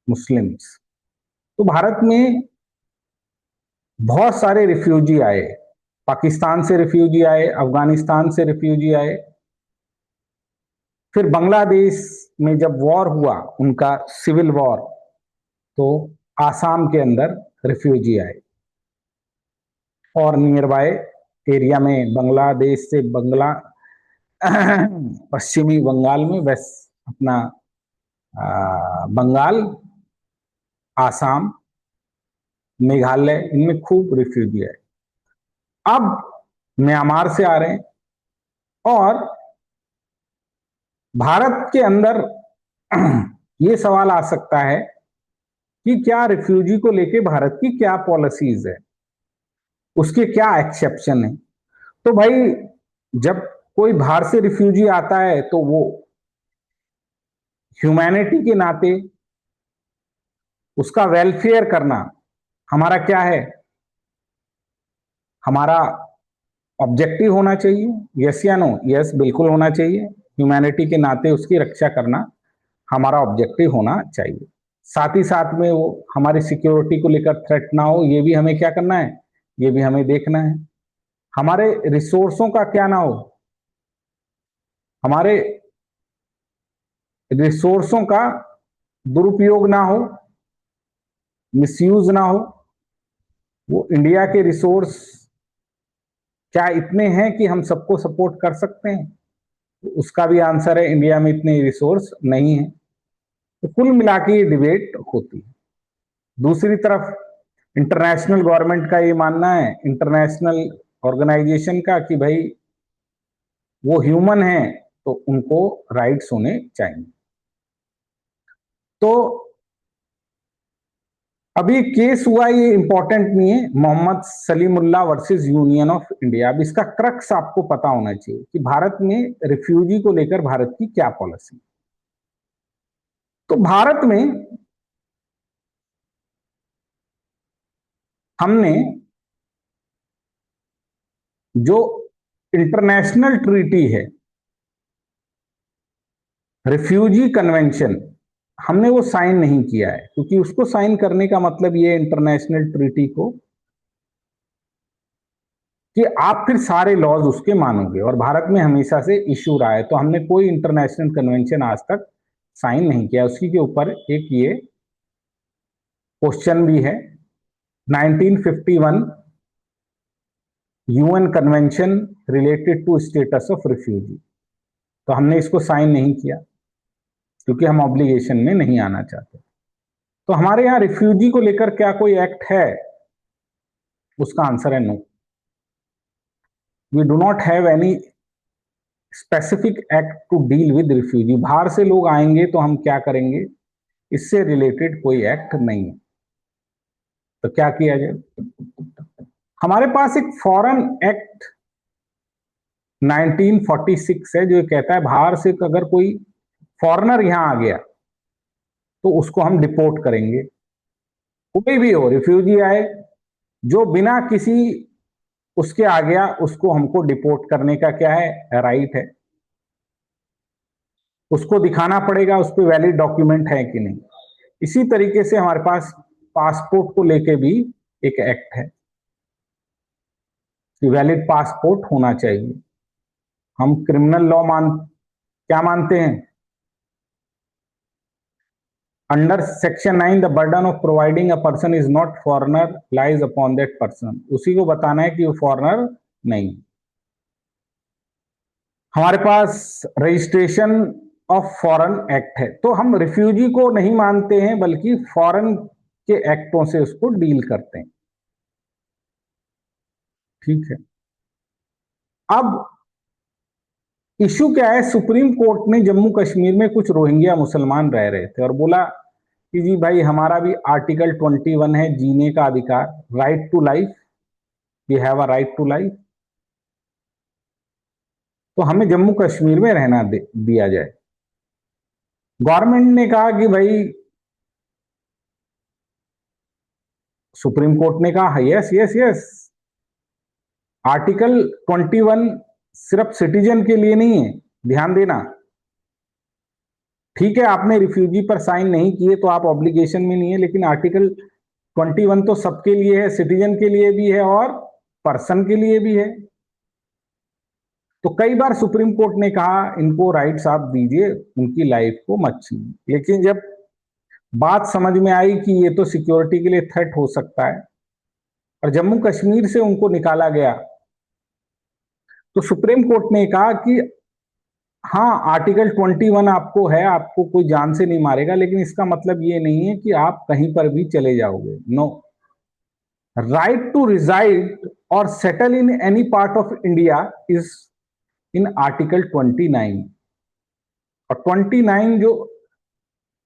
मुस्लिम्स। तो भारत में बहुत सारे रिफ्यूजी आए, पाकिस्तान से रिफ्यूजी आए, अफगानिस्तान से रिफ्यूजी आए, फिर बांग्लादेश में जब वॉर हुआ, उनका सिविल वॉर, तो आसाम के अंदर रिफ्यूजी आए, और नियर बाय एरिया में बांग्लादेश से पश्चिमी बंगाल में, वेस्ट अपना बंगाल, आसाम, मेघालय, इनमें खूब रिफ्यूजी आए। अब म्यांमार से आ रहे हैं, और भारत के अंदर ये सवाल आ सकता है कि क्या रिफ्यूजी को लेके भारत की क्या पॉलिसीज है, उसके क्या एक्सेप्शन है। तो भाई, जब कोई बाहर से रिफ्यूजी आता है तो वो ह्यूमैनिटी के नाते उसका वेलफेयर करना हमारा क्या है, हमारा ऑब्जेक्टिव होना चाहिए। यस या नो? यस, बिल्कुल होना चाहिए। ह्यूमैनिटी के नाते उसकी रक्षा करना हमारा ऑब्जेक्टिव होना चाहिए। साथ ही साथ में वो हमारी सिक्योरिटी को लेकर थ्रेट ना हो, ये भी हमें क्या करना है, ये भी हमें देखना है। हमारे रिसोर्सों का क्या ना हो, हमारे रिसोर्सों का दुरुपयोग ना हो, मिसयूज ना हो। वो इंडिया के रिसोर्स क्या इतने हैं कि हम सबको सपोर्ट कर सकते हैं? तो उसका भी आंसर है, इंडिया में इतने रिसोर्स नहीं है। तो कुल मिला के ये डिबेट होती है। दूसरी तरफ इंटरनेशनल गवर्नमेंट का ये मानना है, इंटरनेशनल ऑर्गेनाइजेशन का, कि भाई वो ह्यूमन है तो उनको राइट्स होने चाहिए। तो अभी केस हुआ, ये इंपॉर्टेंट नहीं है, Mohammad Salimullah versus union of India. अब इसका क्रक्स आपको पता होना चाहिए कि भारत में रिफ्यूजी को लेकर भारत की क्या पॉलिसी। तो भारत में हमने जो इंटरनेशनल ट्रीटी है, रिफ्यूजी कन्वेंशन, हमने वो साइन नहीं किया है, क्योंकि उसको साइन करने का मतलब ये इंटरनेशनल ट्रीटी को कि आप फिर सारे लॉज उसके मानोगे, और भारत में हमेशा से इशू रहा है। तो हमने कोई इंटरनेशनल कन्वेंशन आज तक साइन नहीं किया। उसी के ऊपर एक ये क्वेश्चन भी है, 1951 UN convention related to status of refugee, तो हमने इसको साइन नहीं किया क्योंकि हम ऑब्लिगेशन में नहीं आना चाहते। तो हमारे यहाँ रिफ्यूजी को लेकर क्या कोई एक्ट है? उसका आंसर है no. We do not have any specific act to deal with refugee. बाहर से लोग आएंगे तो हम क्या करेंगे, इससे रिलेटेड कोई एक्ट नहीं है। तो क्या किया जाए? हमारे पास एक फॉरेन एक्ट 1946 है, जो कहता है बाहर से अगर कोई फॉरेनर यहां आ गया तो उसको हम डिपोर्ट करेंगे। कोई भी हो, रिफ्यूजी आए, जो बिना किसी उसके आ गया, उसको हमको डिपोर्ट करने का क्या है, राइट है। उसको दिखाना पड़ेगा उस पर वैलिड डॉक्यूमेंट है कि नहीं। इसी तरीके से हमारे पास पासपोर्ट को लेके भी एक एक्ट है कि वैलिड पासपोर्ट होना चाहिए। हम क्रिमिनल लॉ क्या मानते हैं? Under section 9 the burden of providing a person is not foreigner lies upon that person. उसी को बताना है कि वो फॉरेनर नहीं। हमारे पास रजिस्ट्रेशन ऑफ फॉरेन एक्ट है, तो हम रिफ्यूजी को नहीं मानते हैं बल्कि फॉरेन के एक्टों से उसको डील करते हैं। ठीक है। अब इशू क्या है, सुप्रीम कोर्ट ने जम्मू कश्मीर में कुछ रोहिंग्या मुसलमान रह रहे थे और बोला कि जी भाई, हमारा भी आर्टिकल 21 है, जीने का अधिकार, right to life, we have a right to life, तो हमें जम्मू कश्मीर में रहना दिया जाए। गवर्नमेंट ने कहा कि भाई सुप्रीम कोर्ट ने कहा यस यस यस, आर्टिकल 21 सिर्फ सिटीजन के लिए नहीं है, ध्यान देना। ठीक है, आपने रिफ्यूजी पर साइन नहीं किए तो आप ऑब्लिगेशन में नहीं है, लेकिन आर्टिकल 21 तो सबके लिए है, सिटीजन के लिए भी है और पर्सन के लिए भी है। तो कई बार सुप्रीम कोर्ट ने कहा इनको राइट्स आप दीजिए, उनकी लाइफ को मत छीनिए, लेकिन जब बात समझ में आई कि ये तो सिक्योरिटी के लिए थ्रेट हो सकता है और जम्मू कश्मीर से उनको निकाला गया, तो सुप्रीम कोर्ट ने कहा कि हाँ आर्टिकल 21 आपको है, आपको कोई जान से नहीं मारेगा, लेकिन इसका मतलब ये नहीं है कि आप कहीं पर भी चले जाओगे। नो, राइट टू रिजाइड और settle in any part of India is in article 29, और 29 जो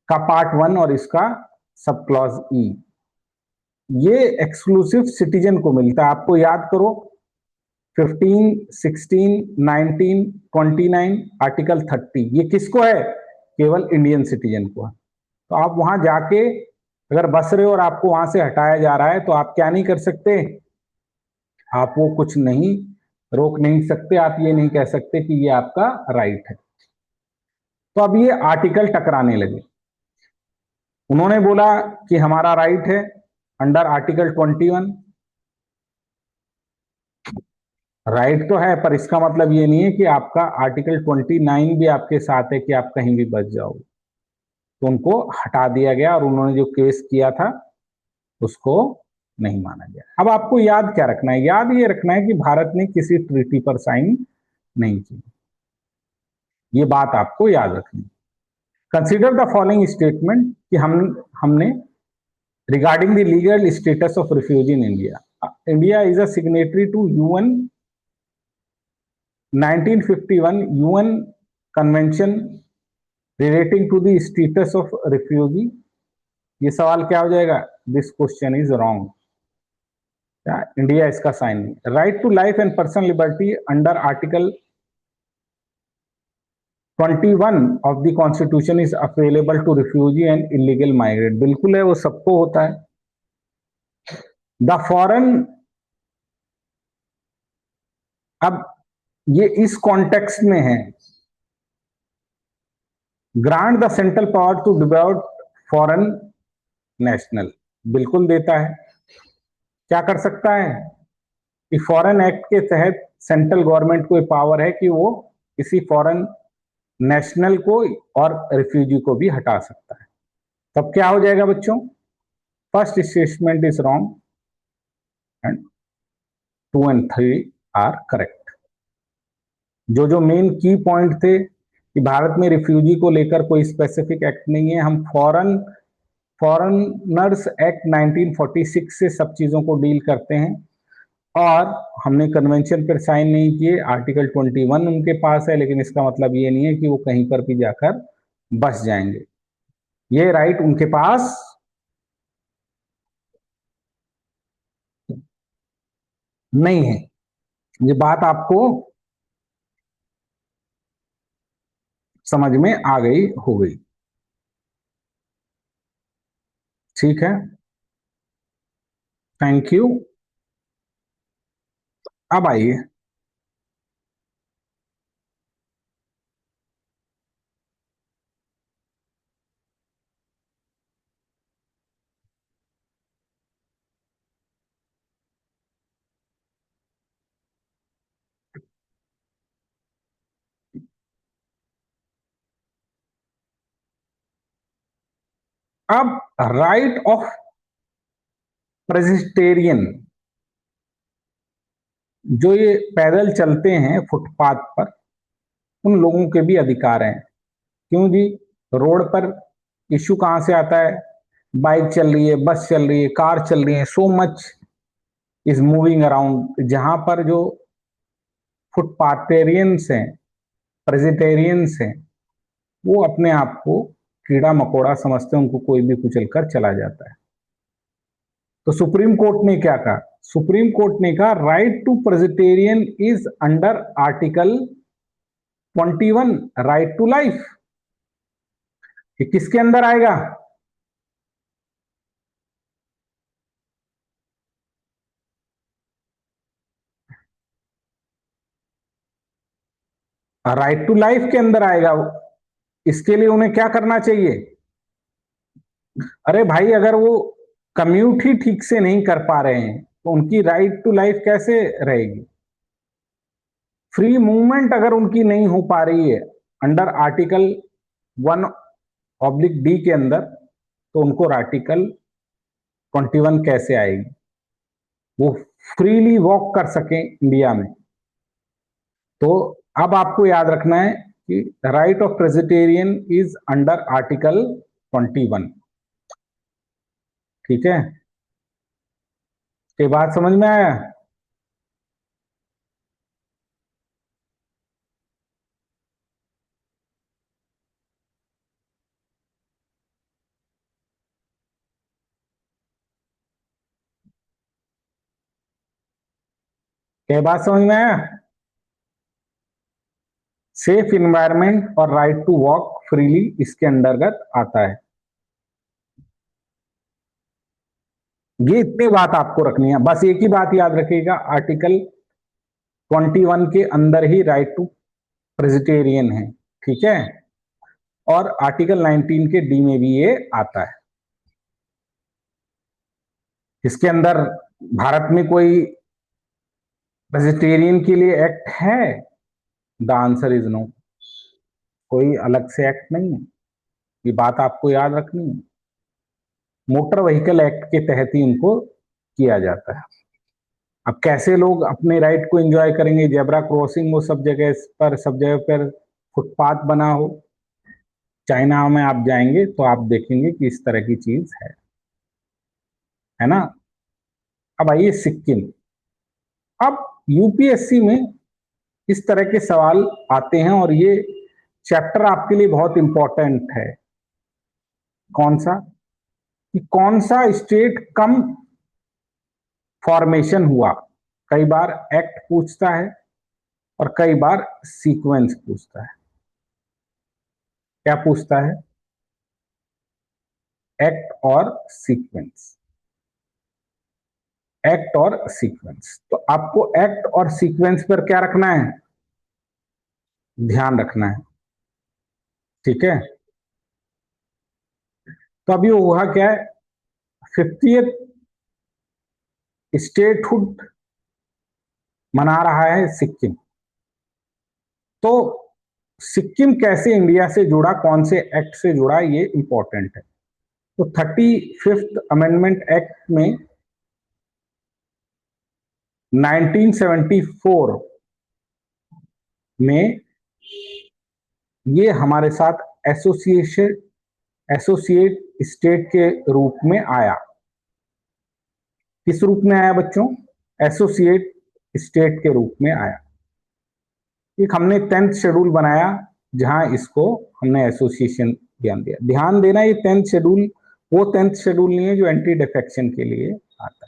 का पार्ट 1 और इसका सब क्लॉज ई, ये एक्सक्लूसिव सिटीजन को मिलता है। आपको याद करो 15, 16, 19, 29, आर्टिकल 30 ये किसको है? केवल इंडियन सिटीजन को है। तो आप वहां जाके अगर बस रहे हो और आपको वहां से हटाया जा रहा है तो आप क्या नहीं कर सकते, आप वो कुछ नहीं रोक नहीं सकते, आप ये नहीं कह सकते कि ये आपका राइट है। तो अब ये आर्टिकल टकराने लगे। उन्होंने बोला कि हमारा राइट है अंडर आर्टिकल 21, राइट तो है पर इसका मतलब ये नहीं है कि आपका आर्टिकल 29 भी आपके साथ है कि आप कहीं भी बच जाओगे। तो उनको हटा दिया गया और उन्होंने जो केस किया था उसको नहीं माना गया। अब आपको याद क्या रखना है? याद ये रखना है कि भारत ने किसी ट्रीटी पर साइन नहीं की, ये बात आपको याद रखनी। कंसिडर द फॉलोइंग स्टेटमेंट कि हमने regarding the legal status of refugee in India. India is a signatory to UN 1951 UN convention relating to the status of refugee. ये सवाल क्या हो जाएगा? This question is wrong, India इसका sign नहीं। Right to life and personal liberty under article 21 of the constitution is available to refugee and illegal migrate, बिल्कुल है, वो सबको होता है। द फॉरेन, अब ये इस कॉन्टेक्स्ट में है, grant the central power to devote foreign national, बिल्कुल देता है। क्या कर सकता है कि फॉरेन एक्ट के तहत सेंट्रल गवर्नमेंट को पावर है कि वो किसी फॉरेन नेशनल को और रिफ्यूजी को भी हटा सकता है। तब क्या हो जाएगा बच्चों? First statement is wrong and 2 and 3 are correct. जो जो मेन की पॉइंट थे कि भारत में रिफ्यूजी को लेकर कोई स्पेसिफिक एक्ट नहीं है, हम फॉरेनर्स एक्ट 1946 से सब चीजों को डील करते हैं, और हमने कन्वेंशन पर साइन नहीं किए, आर्टिकल 21 उनके पास है, लेकिन इसका मतलब ये नहीं है कि वो कहीं पर भी जाकर बस जाएंगे, ये राइट उनके पास नहीं है। ये बात आपको समझ में आ गई हो गई, ठीक है, थैंक यू। अब आइए, अब राइट ऑफ प्रेसिटेरियन, जो ये पैदल चलते हैं फुटपाथ पर, उन लोगों के भी अधिकार हैं। क्यों जी? रोड पर इश्यू कहां से आता है? बाइक चल रही है, बस चल रही है, कार चल रही है, so much is moving around, जहां पर जो फुटपाथेरियंस हैं, प्रेसिटेरियंस हैं, वो अपने आप को कीड़ा मकोड़ा समझते हैं, उनको कोई भी कुचल कर चला जाता है। तो सुप्रीम कोर्ट ने क्या कहा? सुप्रीम कोर्ट ने कहा right to privacy is under article 21, right to life. ये किसके अंदर आएगा? राइट टू लाइफ के अंदर आएगा। इसके लिए उन्हें क्या करना चाहिए? अरे भाई, अगर वो कम्यूट ही ठीक से नहीं कर पा रहे हैं तो उनकी राइट टू लाइफ कैसे रहेगी? फ्री मूवमेंट अगर उनकी नहीं हो पा रही है अंडर आर्टिकल 1/D के अंदर, तो उनको आर्टिकल 21 कैसे आएगी? वो फ्रीली वॉक कर सके इंडिया में। तो अब आपको याद रखना है कि right of privacy is under article 21। ठीक है, ये बात समझ में आया? क्या बात समझ में आया? सेफ इन्वायरमेंट और राइट टू वॉक फ्रीली इसके अंतर्गत आता है। ये इतनी बात आपको रखनी है, बस एक ही बात याद रखिएगा, आर्टिकल 21 के अंदर ही राइट टू प्रेसिटेरियन है। ठीक है, और आर्टिकल 19 के डी में भी ये आता है। इसके अंदर भारत में कोई प्रेसिटेरियन के लिए एक्ट है? The answer is no. कोई अलग से एक्ट नहीं है, ये बात आपको याद रखनी है। मोटर व्हीकल एक्ट के तहत ही इनको किया जाता है। अब कैसे लोग अपने राइट को एंजॉय करेंगे? जेब्रा क्रॉसिंग हो सब जगह पर, सब जगह पर फुटपाथ बना हो। चाइना में आप जाएंगे तो आप देखेंगे कि इस तरह की चीज है ना। अब आइए सिक्किम। अब यूपीएससी में इस तरह के सवाल आते हैं और ये चैप्टर आपके लिए बहुत इंपॉर्टेंट है। कौन सा? कि कौन सा स्टेट कम फॉर्मेशन हुआ। कई बार एक्ट पूछता है और कई बार सीक्वेंस पूछता है। क्या पूछता है? एक्ट और सीक्वेंस। एक्ट और सीक्वेंस, तो आपको एक्ट और सीक्वेंस पर क्या रखना है? ध्यान रखना है। ठीक है, तो अभी हुआ क्या है, 50th स्टेटहुड मना रहा है सिक्किम। तो सिक्किम कैसे इंडिया से जुड़ा, कौन से एक्ट से जुड़ा, ये इंपॉर्टेंट है। तो 35th अमेंडमेंट एक्ट में 1974 में ये हमारे साथ एसोसिएट स्टेट के रूप में आया। किस रूप में आया बच्चों? एसोसिएट स्टेट के रूप में आया। एक हमने 10th शेड्यूल बनाया जहां इसको हमने एसोसिएशन ज्ञान दिया। ध्यान देना, ये 10th शेड्यूल वो 10th शेड्यूल नहीं है जो एंटी डिफेक्शन के लिए आता है।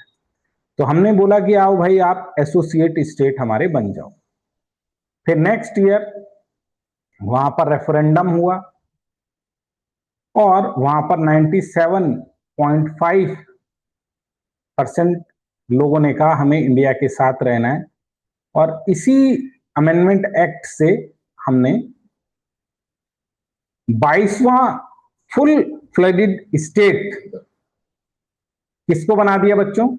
तो हमने बोला कि आओ भाई आप एसोसिएट स्टेट हमारे बन जाओ। फिर नेक्स्ट ईयर वहां पर रेफरेंडम हुआ और वहां पर 97.5% लोगों ने कहा हमें इंडिया के साथ रहना है। और इसी अमेंडमेंट एक्ट से हमने 22वां फुल फ्लडेड स्टेट किसको बना दिया बच्चों?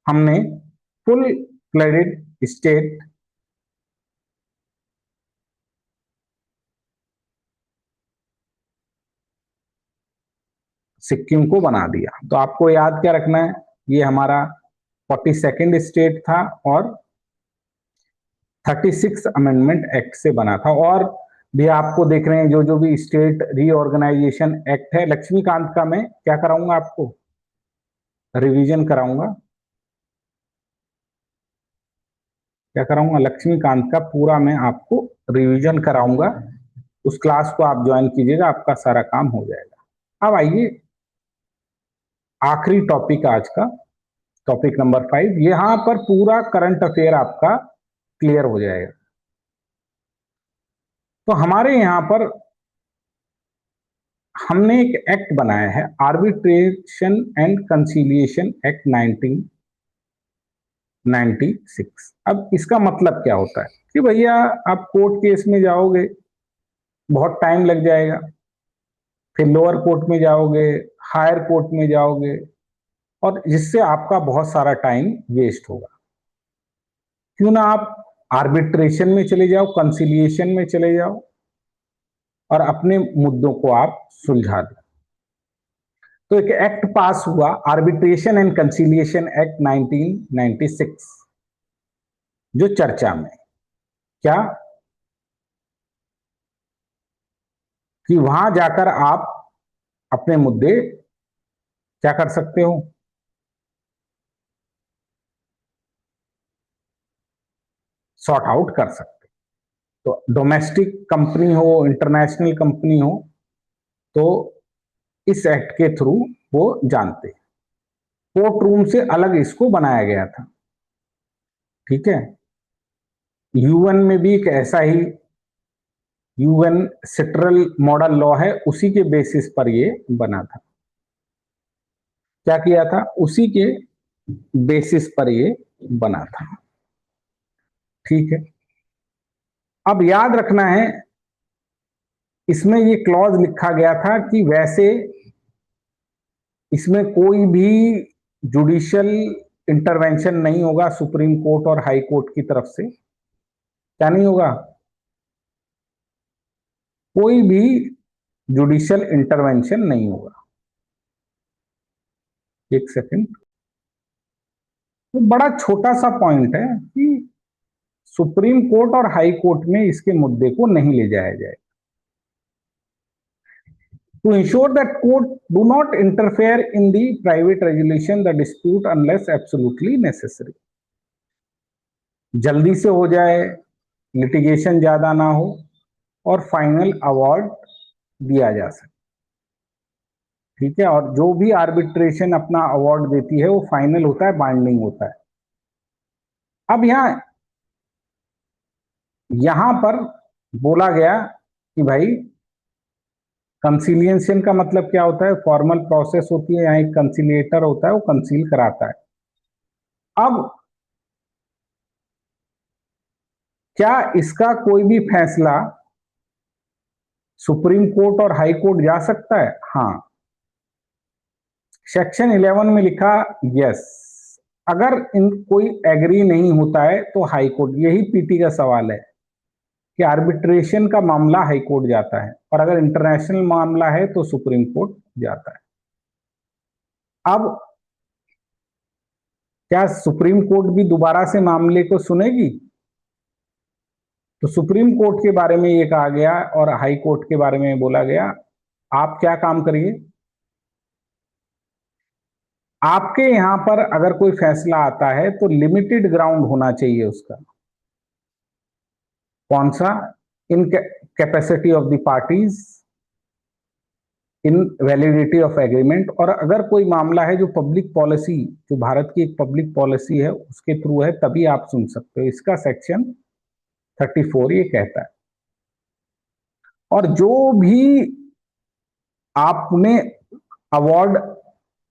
हमने फुल फ्लडेड स्टेट सिक्किम को बना दिया। तो आपको याद क्या रखना है, ये हमारा 42nd स्टेट था और 36 अमेंडमेंट एक्ट से बना था। और भी आपको देख रहे हैं जो जो भी स्टेट रीऑर्गेनाइजेशन एक्ट है, लक्ष्मीकांत का मैं क्या कराऊंगा आपको? रिवीजन कराऊंगा। क्या कराऊंगा? लक्ष्मीकांत का पूरा मैं आपको रिवीजन कराऊंगा। उस क्लास को आप ज्वाइन कीजिएगा, आपका सारा काम हो जाएगा। अब आइए आखिरी टॉपिक आज का, टॉपिक नंबर 5। यहां पर पूरा करंट अफेयर आपका क्लियर हो जाएगा। तो हमारे यहां पर हमने एक एक्ट बनाया है, आर्बिट्रेशन एंड कंसीलिएशन एक्ट 19 96। अब इसका मतलब क्या होता है कि भैया आप कोर्ट केस में जाओगे, बहुत टाइम लग जाएगा, फिर लोअर कोर्ट में जाओगे, हायर कोर्ट में जाओगे, और जिससे आपका बहुत सारा टाइम वेस्ट होगा। क्यों ना आप आर्बिट्रेशन में चले जाओ, कंसिलिएशन में चले जाओ और अपने मुद्दों को आप सुलझा दो। तो एक एक्ट पास हुआ, आर्बिट्रेशन एंड कंसिलिएशन एक्ट 1996, जो चर्चा में क्या कि वहां जाकर आप अपने मुद्दे क्या कर सकते हो, सॉर्ट आउट कर सकते हो। तो डोमेस्टिक कंपनी हो, इंटरनेशनल कंपनी हो, तो इस एक्ट के थ्रू वो जानते। कोर्ट रूम से अलग इसको बनाया गया था, ठीक है। यूएन में भी एक ऐसा ही यूएन सेट्रल मॉडल लॉ है, उसी के बेसिस पर ये बना था। क्या किया था, उसी के बेसिस पर ये बना था, ठीक है। अब याद रखना है, इसमें ये क्लॉज लिखा गया था कि वैसे इसमें कोई भी जुडिशियल इंटरवेंशन नहीं होगा सुप्रीम कोर्ट और हाई कोर्ट की तरफ से। क्या नहीं होगा, कोई भी जुडिशियल इंटरवेंशन नहीं होगा। एक सेकंड, तो बड़ा छोटा सा पॉइंट है कि सुप्रीम कोर्ट और हाई कोर्ट में इसके मुद्दे को नहीं ले जाया जाए। To ensure that court do not interfere in the private resolution the dispute unless absolutely necessary, जल्दी से हो जाए, लिटिगेशन ज्यादा ना हो और फाइनल अवार्ड दिया जा सके, ठीक है। और जो भी आर्बिट्रेशन अपना अवार्ड देती है वो फाइनल होता है, बाइंडिंग होता है। अब यहां पर बोला गया कि भाई कंसिलिएशन का मतलब क्या होता है, फॉर्मल प्रोसेस होती है, यहाँ एक कंसिलिएटर होता है, वो कंसील कराता है। अब क्या इसका कोई भी फैसला सुप्रीम कोर्ट और हाई कोर्ट जा सकता है? हाँ, सेक्शन 11 में लिखा यस। अगर इन कोई एग्री नहीं होता है तो हाई कोर्ट, यही पीटी का सवाल है कि आर्बिट्रेशन का मामला हाई कोर्ट जाता है और अगर इंटरनेशनल मामला है तो सुप्रीम कोर्ट जाता है। अब क्या सुप्रीम कोर्ट भी दोबारा से मामले को सुनेगी? तो सुप्रीम कोर्ट के बारे में ये कहा गया और हाई कोर्ट के बारे में बोला गया, आप क्या काम करिए, आपके यहां पर अगर कोई फैसला आता है तो लिमिटेड ग्राउंड होना चाहिए उसका। कौन सा? In capacity of the parties, in validity of agreement, और अगर कोई मामला है जो पब्लिक पॉलिसी, जो भारत की एक पब्लिक पॉलिसी है उसके थ्रू है, तभी आप सुन सकते हो। इसका सेक्शन 34 ये कहता है। और जो भी आपने अवार्ड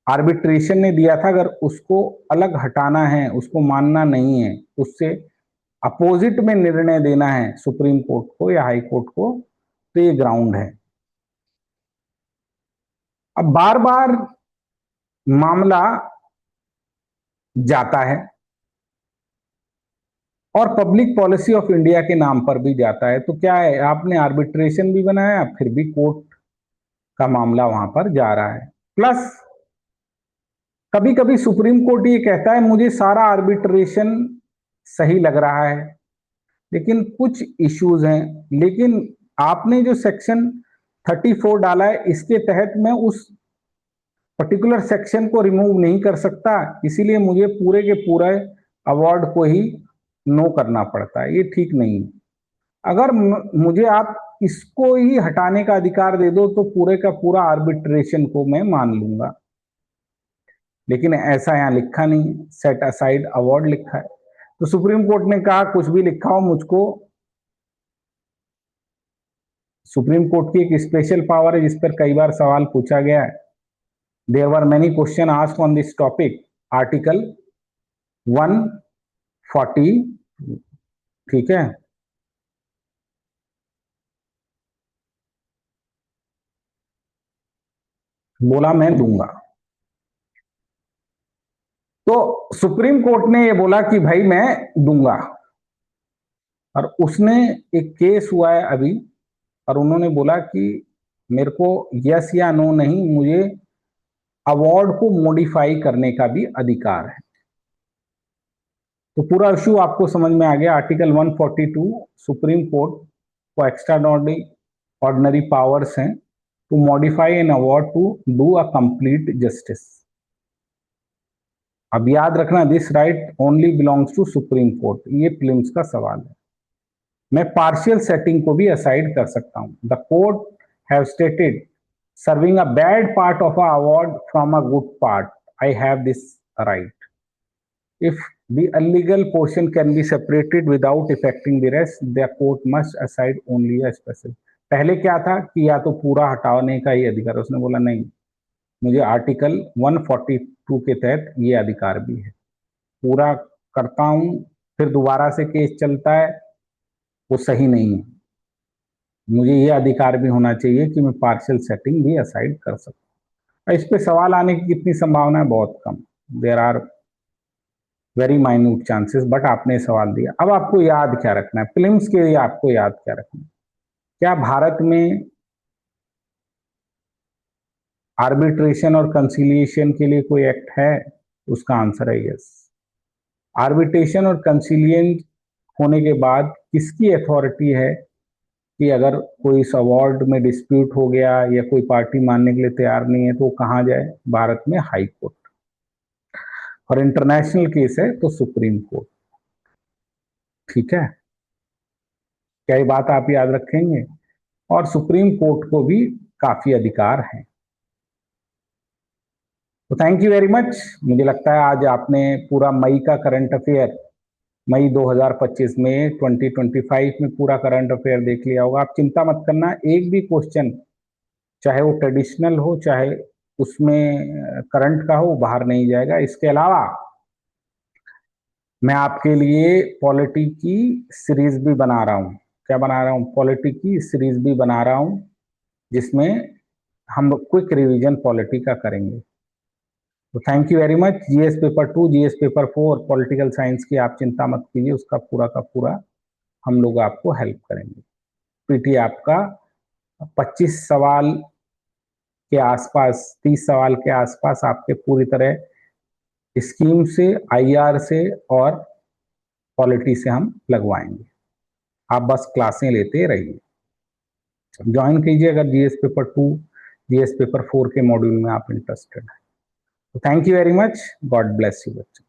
आर्बिट्रेशन ने दिया था, अगर उसको अलग हटाना है, उसको मानना नहीं है, उससे अपोजिट में निर्णय देना है सुप्रीम कोर्ट को या हाई कोर्ट को, तो ये ग्राउंड है। अब बार बार मामला जाता है और पब्लिक पॉलिसी ऑफ इंडिया के नाम पर भी जाता है, तो क्या है, आपने आर्बिट्रेशन भी बनाया फिर भी कोर्ट का मामला वहां पर जा रहा है। प्लस कभी कभी सुप्रीम कोर्ट ये कहता है मुझे सारा आर्बिट्रेशन सही लग रहा है लेकिन कुछ इश्यूज हैं, लेकिन आपने जो सेक्शन 34 डाला है इसके तहत मैं उस पर्टिकुलर सेक्शन को रिमूव नहीं कर सकता, इसीलिए मुझे पूरे के पूरे अवार्ड को ही नो करना पड़ता है। ये ठीक नहीं है। अगर मुझे आप इसको ही हटाने का अधिकार दे दो तो पूरे का पूरा आर्बिट्रेशन को मैं मान लूंगा, लेकिन ऐसा यहां लिखा नहीं, सेट असाइड अवार्ड लिखा है। तो सुप्रीम कोर्ट ने कहा कुछ भी लिखा हो, मुझको, सुप्रीम कोर्ट की एक स्पेशल पावर है जिस पर कई बार सवाल पूछा गया है। There were many question asked on this topic, article 1 40, ठीक है, बोला मैं दूंगा। तो सुप्रीम कोर्ट ने ये बोला कि भाई मैं दूंगा, और उसने एक केस हुआ है अभी, और उन्होंने बोला कि मेरे को यस या नो नहीं, मुझे अवार्ड को मॉडिफाई करने का भी अधिकार है। तो पूरा इश्यू आपको समझ में आ गया। आर्टिकल 142, सुप्रीम कोर्ट को एक्स्ट्रा ऑर्डिनरी पावर्स हैं to modify an award to do a complete justice. अब याद रखना, this right only belongs to supreme court. ये प्रीलिम्स का सवाल है। मैं पार्शियल सेटिंग को भी असाइड कर सकता हूं। The court have stated serving a bad part of a award from a good part, I have this right if the illegal portion can be separated without affecting the rest, the court must assign only a special। पहले क्या था कि या तो पूरा हटाने का ही अधिकार, उसने बोला नहीं, मुझे आर्टिकल 142 के तहत ये अधिकार भी है, पूरा करता हूं फिर दोबारा से केस चलता है, वो सही नहीं है। मुझे ये अधिकार भी होना चाहिए कि मैं पार्शियल सेटिंग भी असाइड कर सकूं। इस पे सवाल आने की कितनी संभावना है? बहुत कम, there are very minute chances, but आपने सवाल दिया। अब आपको याद क्या रखना है प्रीलिम्स के लिए? आपको याद क्या रखना है? क्या भारत में आर्बिट्रेशन और कंसिलिएशन के लिए कोई एक्ट है? उसका आंसर है यस। आर्बिट्रेशन और कंसिलियन होने के बाद किसकी अथॉरिटी है कि अगर कोई इस अवार्ड में डिस्प्यूट हो गया या कोई पार्टी मानने के लिए तैयार नहीं है तो वो कहाँ जाए? भारत में हाई कोर्ट, और इंटरनेशनल केस है तो सुप्रीम कोर्ट। ठीक है, क्या ये बात आप याद रखेंगे? और सुप्रीम कोर्ट को भी काफी अधिकार हैं। तो थैंक यू वेरी मच। मुझे लगता है आज आपने पूरा मई का करंट अफेयर, मई 2025 में 2025 में पूरा करंट अफेयर देख लिया होगा। आप चिंता मत करना, एक भी क्वेश्चन चाहे वो ट्रेडिशनल हो चाहे उसमें करंट का हो, वो बाहर नहीं जाएगा। इसके अलावा मैं आपके लिए पॉलिटी की सीरीज भी बना रहा हूँ। क्या बना रहा हूँ? पॉलिटी की सीरीज भी बना रहा हूँ, जिसमें हम क्विक रिवीजन पॉलिटी का करेंगे। तो thank you very much. GS paper 2, GS paper 4, political science की आप चिंता मत कीजिए, उसका पूरा का पूरा हम लोग आपको हेल्प करेंगे। पीटी आपका 25 सवाल के आसपास, 30 सवाल के आसपास आपके पूरी तरह स्कीम से, आईआर से और पॉलिटी से हम लगवाएंगे। आप बस क्लासें लेते रहिए, ज्वाइन कीजिए अगर जीएस पेपर 2, जीएस पेपर 4 के मॉड्यूल में आप इंटरेस्टेड हैं। Thank you very much. God bless you बच्चों।